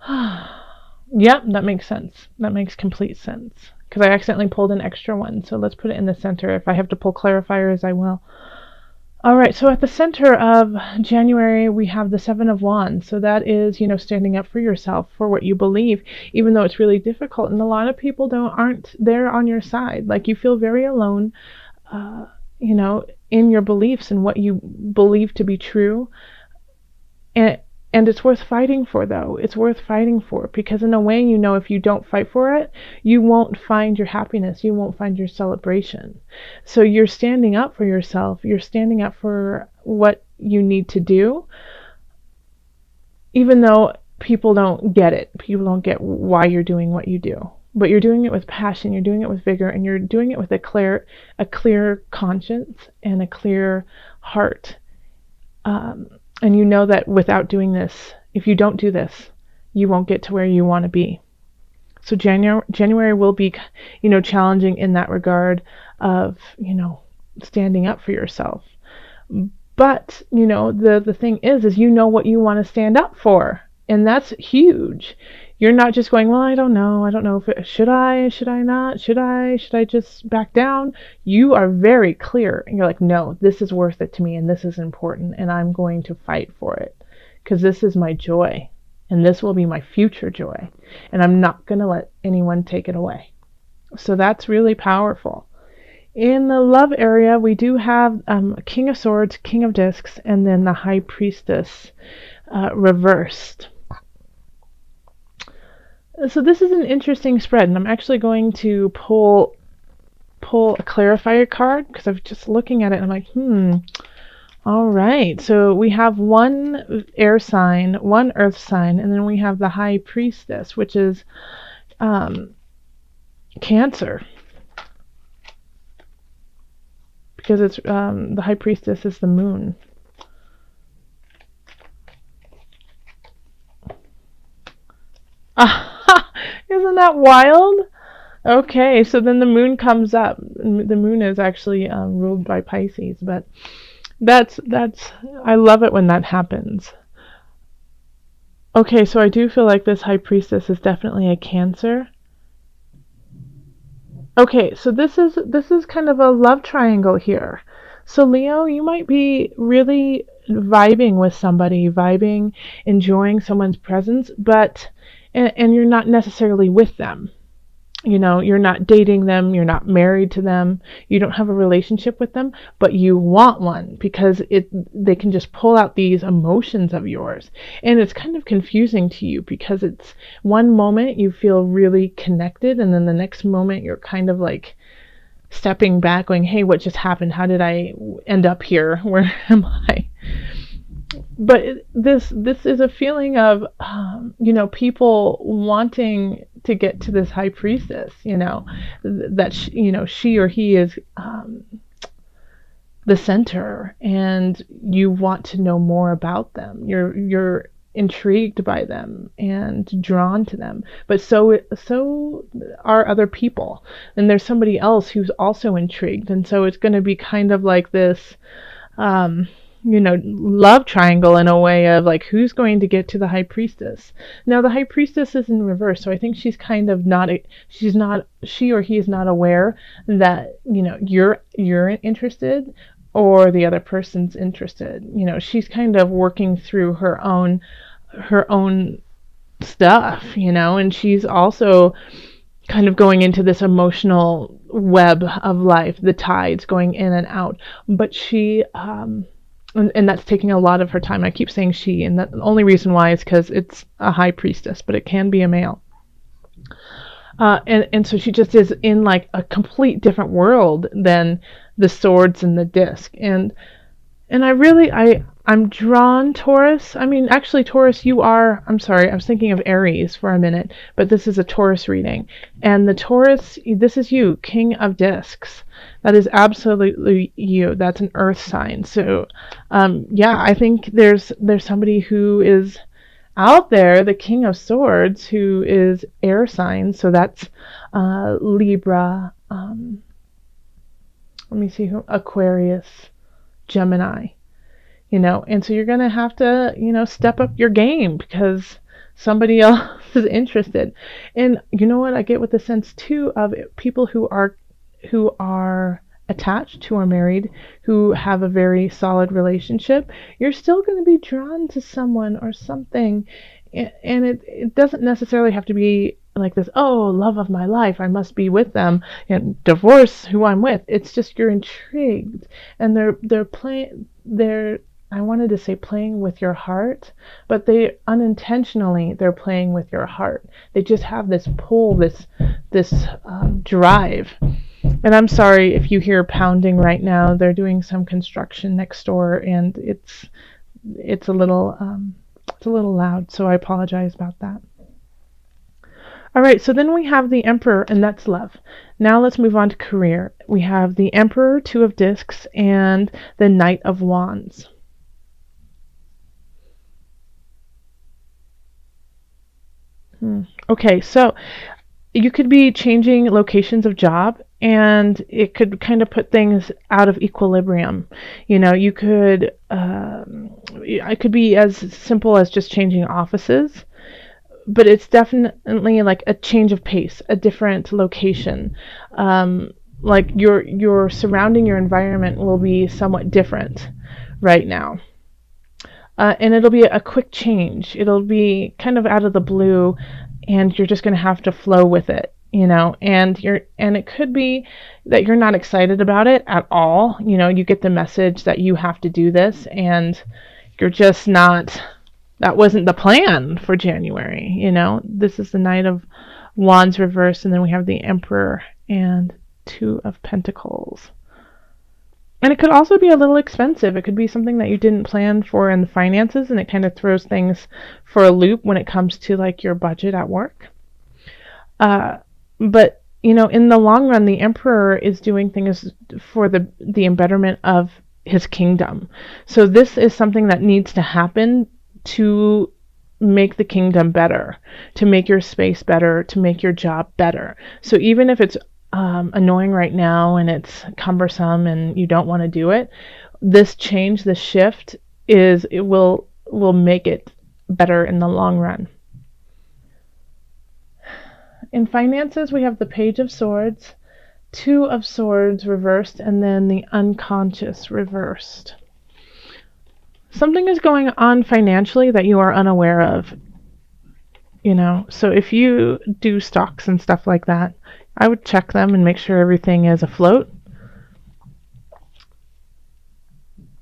Yep, that makes sense. That makes complete sense. Because I accidentally pulled an extra one. So let's put it in the center. If I have to pull clarifiers, I will. All right, so at the center of January, we have the Seven of Wands. So that is, standing up for yourself, for what you believe, even though it's really difficult. And a lot of people aren't there on your side. Like, you feel very alone, in your beliefs and what you believe to be true. And it's worth fighting for, though. It's worth fighting for, because in a way, if you don't fight for it, you won't find your happiness. You won't find your celebration. So you're standing up for yourself. You're standing up for what you need to do, even though people don't get it. People don't get why you're doing what you do. But you're doing it with passion. You're doing it with vigor, and you're doing it with a clear conscience and a clear heart. And you know that without doing this, if you don't do this, you won't get to where you want to be. So January will be, challenging in that regard of, standing up for yourself. But, the thing is what you want to stand up for. And that's huge. You're not just going, well, I don't know if should I not, should I just back down? You are very clear, and you're like, no, this is worth it to me, and this is important, and I'm going to fight for it, because this is my joy, and this will be my future joy, and I'm not going to let anyone take it away. So that's really powerful. In the love area, we do have King of Swords, King of Discs, and then the High Priestess reversed. So this is an interesting spread, and I'm actually going to pull a clarifier card, because I'm just looking at it and I'm like, all right. So we have one air sign, one earth sign, and then we have the High Priestess, which is Cancer. Because it's the High Priestess is the moon. Isn't that wild? Okay, so then the moon comes up. The moon is actually ruled by Pisces, but that's I love it when that happens. Okay, so I do feel like this High Priestess is definitely a Cancer. Okay, so this is kind of a love triangle here. So Leo, you might be really vibing with somebody, enjoying someone's presence, but and you're not necessarily with them. You're not dating them, you're not married to them, you don't have a relationship with them, but you want one, because they can just pull out these emotions of yours. And it's kind of confusing to you, because it's one moment you feel really connected, and then the next moment you're kind of like stepping back going, hey, what just happened? How did I end up here? Where am I? But this is a feeling of people wanting to get to this High Priestess, that she or he is the center, and you want to know more about them. You're intrigued by them and drawn to them, but so are other people, and there's somebody else who's also intrigued, and so it's going to be kind of like this love triangle, in a way of like, who's going to get to the High Priestess. Now the High Priestess is in reverse, so I think she's kind of she or he is not aware that you're interested, or the other person's interested. She's kind of working through her own stuff, and she's also kind of going into this emotional web of life, the tides going in and out, but she and that's taking a lot of her time. I keep saying she, and the only reason why is because it's a High Priestess, but it can be a male. And so she just is in like a complete different world than the swords and the disc. And I'm drawn, Taurus. I mean, actually, Taurus, I'm sorry, I was thinking of Aries for a minute, but this is a Taurus reading. And the Taurus, this is you, King of Discs. That is absolutely you. That's an earth sign. So, I think there's somebody who is out there, the King of Swords, who is air sign. So that's Libra, let me see Aquarius, Gemini. And so you're going to have to, step up your game, because somebody else is interested. And you know what I get with the sense too of people who are attached, who are married, who have a very solid relationship, you're still going to be drawn to someone or something. And it doesn't necessarily have to be like this, oh, love of my life, I must be with them and divorce who I'm with. It's just you're intrigued, and they're playing, I wanted to say playing with your heart, but they unintentionally they're playing with your heart. They just have this pull, this drive. And I'm sorry if you hear pounding right now. They're doing some construction next door, and it's a little loud. So I apologize about that. All right, so then we have the Emperor, and that's love. Now let's move on to career. We have the Emperor, Two of Discs, and the Knight of Wands. Okay, so you could be changing locations of job, and it could kind of put things out of equilibrium. You could, it could be as simple as just changing offices, but it's definitely like a change of pace, a different location. Like your surrounding, your environment will be somewhat different right now. And it'll be a quick change. It'll be kind of out of the blue, and you're just going to have to flow with it, and it could be that you're not excited about it at all. You get the message that you have to do this, and you're just not. That wasn't the plan for January. This is the Knight of Wands reversed, and then we have the Emperor and Two of Pentacles. And it could also be a little expensive. It could be something that you didn't plan for in the finances, and it kind of throws things for a loop when it comes to like your budget at work. But in the long run, the Emperor is doing things for the embetterment of his kingdom. So this is something that needs to happen to make the kingdom better, to make your space better, to make your job better. So even if it's annoying right now and it's cumbersome and you don't want to do it, this change, this shift it will make it better in the long run. In finances, we have the Page of Swords, Two of Swords reversed, and then the Unconscious reversed. Something is going on financially that you are unaware of. So if you do stocks and stuff like that, I would check them and make sure everything is afloat,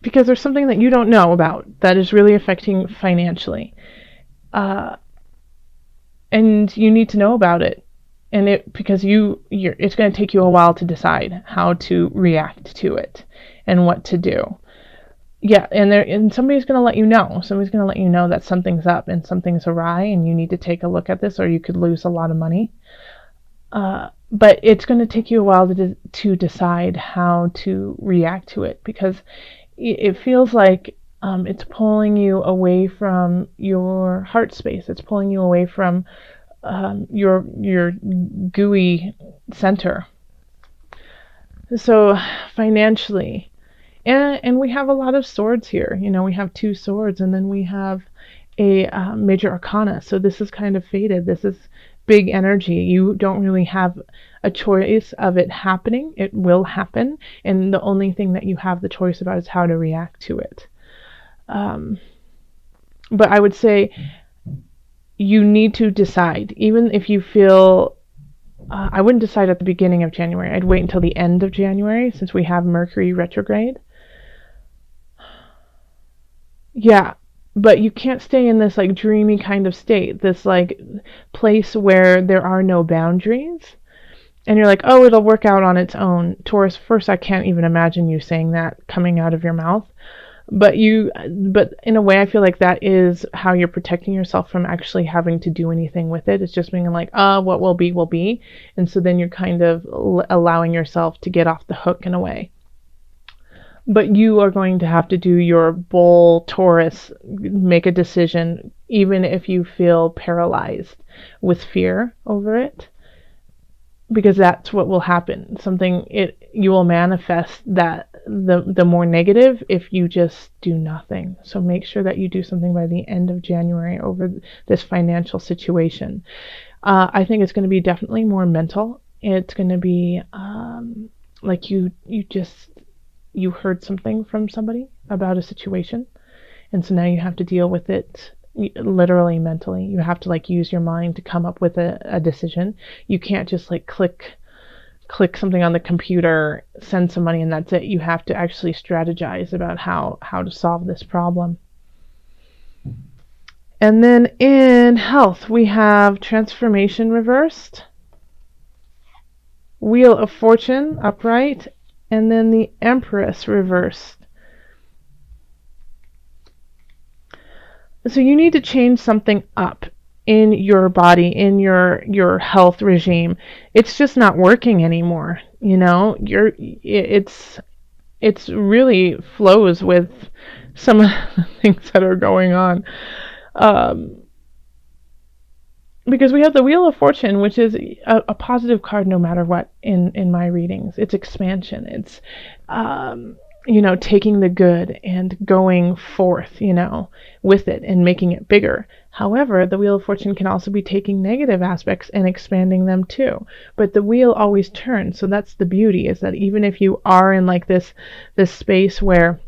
because there's something that you don't know about that is really affecting financially, and you need to know about it, and because it's going to take you a while to decide how to react to it and what to do. Yeah, and somebody's going to let you know. Somebody's going to let you know that something's up and something's awry, and you need to take a look at this, or you could lose a lot of money. But it's going to take you a while to decide how to react to it, because it feels like it's pulling you away from your heart space. It's pulling you away from your gooey center. So financially, and we have a lot of swords here. We have two swords, and then we have a major arcana. So this is kind of faded. This is big energy. You don't really have a choice of it happening. It will happen, and the only thing that you have the choice about is how to react to it. But I would say you need to decide. Even if you feel I wouldn't decide at the beginning of January. I'd wait until the end of January, since we have Mercury retrograde. Yeah, but you can't stay in this like dreamy kind of state, this like place where there are no boundaries, and you're like, oh, it'll work out on its own. Taurus, first, I can't even imagine you saying that coming out of your mouth. But in a way, I feel like that is how you're protecting yourself from actually having to do anything with it. It's just being like, what will be, will be. And so then you're kind of allowing yourself to get off the hook in a way. But you are going to have to do your bull Taurus, make a decision, even if you feel paralyzed with fear over it. because that's what will happen. You will manifest that the more negative if you just do nothing. So make sure that you do something by the end of January over this financial situation. I think it's going to be definitely more mental. It's going to be like you heard something from somebody about a situation, and so now you have to deal with it literally mentally. You have to like use your mind to come up with a decision. You can't just like click something on the computer, send some money, and that's it. You have to actually strategize about how to solve this problem. And then in health, we have transformation reversed, wheel of fortune upright, and then the empress reversed. So you need to change something up in your body, in your health regime. It's just not working anymore. You know, it's really flows with some of the things that are going on. Because we have the Wheel of Fortune, which is a positive card no matter what in my readings. It's expansion. It's taking the good and going forth, with it and making it bigger. However, the Wheel of Fortune can also be taking negative aspects and expanding them too. But the wheel always turns, so that's the beauty, is that even if you are in like this space where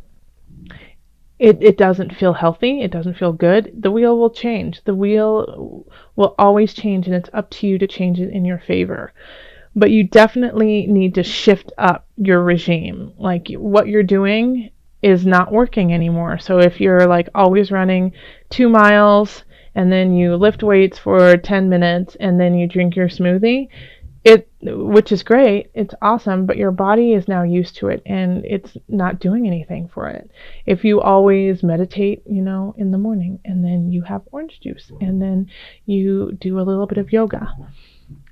it doesn't feel healthy, it doesn't feel good, the wheel will change. The wheel will always change, and it's up to you to change it in your favor. But you definitely need to shift up your regime. Like, what you're doing is not working anymore. So if you're like always running 2 miles and then you lift weights for 10 minutes and then you drink your smoothie, which is great, it's awesome, but your body is now used to it and it's not doing anything for it. If you always meditate, in the morning, and then you have orange juice, and then you do a little bit of yoga,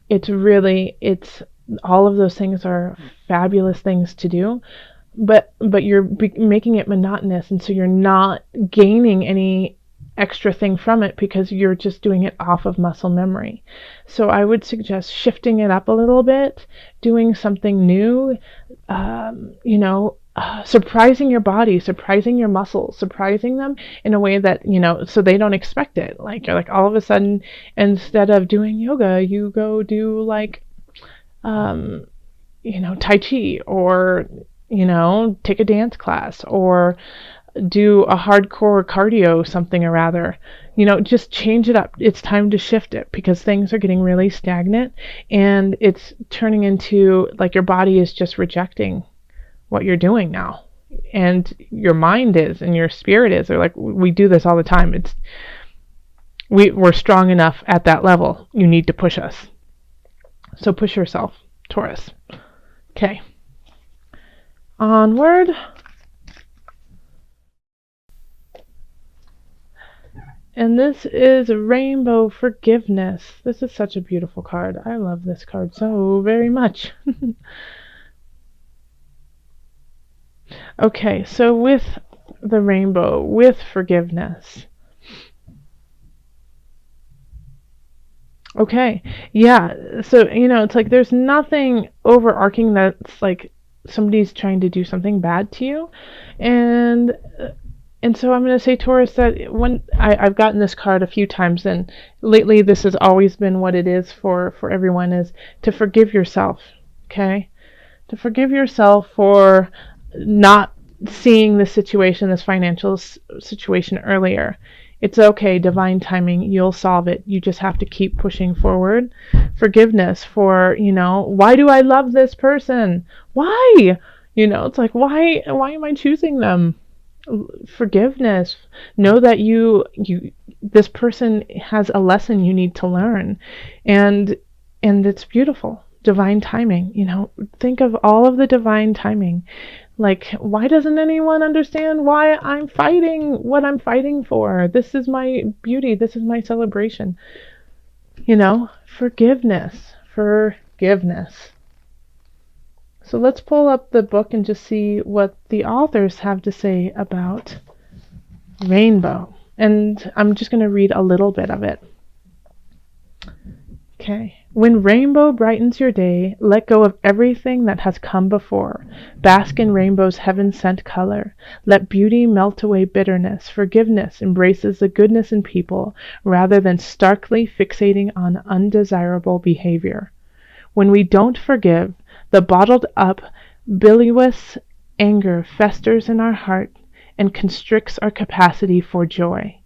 it's all of those things are fabulous things to do, but you're making it monotonous, and so you're not gaining any extra thing from it because you're just doing it off of muscle memory. So I would suggest shifting it up a little bit, doing something new, surprising your body, surprising your muscles, surprising them in a way that, so they don't expect it. Like, you're like, all of a sudden, instead of doing yoga, you go do like, Tai Chi, or, take a dance class, or do a hardcore cardio something or other. Just change it up. It's time to shift it because things are getting really stagnant, and it's turning into like your body is just rejecting what you're doing now, and your mind is, and your spirit is. They're like, we do this all the time. We're strong enough at that level. You need to push us. So push yourself, Taurus. Okay. Onward. And this is Rainbow Forgiveness. This is such a beautiful card. I love this card so very much. Okay, so with the rainbow, with forgiveness. Okay, yeah, so, it's like there's nothing overarching that's like somebody's trying to do something bad to you. And so I'm going to say, Taurus, that when I've gotten this card a few times, and lately this has always been what it is for everyone, is to forgive yourself, okay? To forgive yourself for not seeing the situation, this financial situation earlier. It's okay, divine timing, you'll solve it. You just have to keep pushing forward. Forgiveness for, why do I love this person? Why? It's like, why am I choosing them? Forgiveness. Know that this person has a lesson you need to learn, and it's beautiful. Divine timing. Think of all of the divine timing. Like, why doesn't anyone understand why I'm fighting what I'm fighting for? This is my beauty. This is my celebration. Forgiveness. So let's pull up the book and just see what the authors have to say about rainbow. And I'm just going to read a little bit of it. Okay. When rainbow brightens your day, let go of everything that has come before. Bask in rainbow's heaven-sent color. Let beauty melt away bitterness. Forgiveness embraces the goodness in people rather than starkly fixating on undesirable behavior. When we don't forgive, the bottled up, bilious anger festers in our heart and constricts our capacity for joy.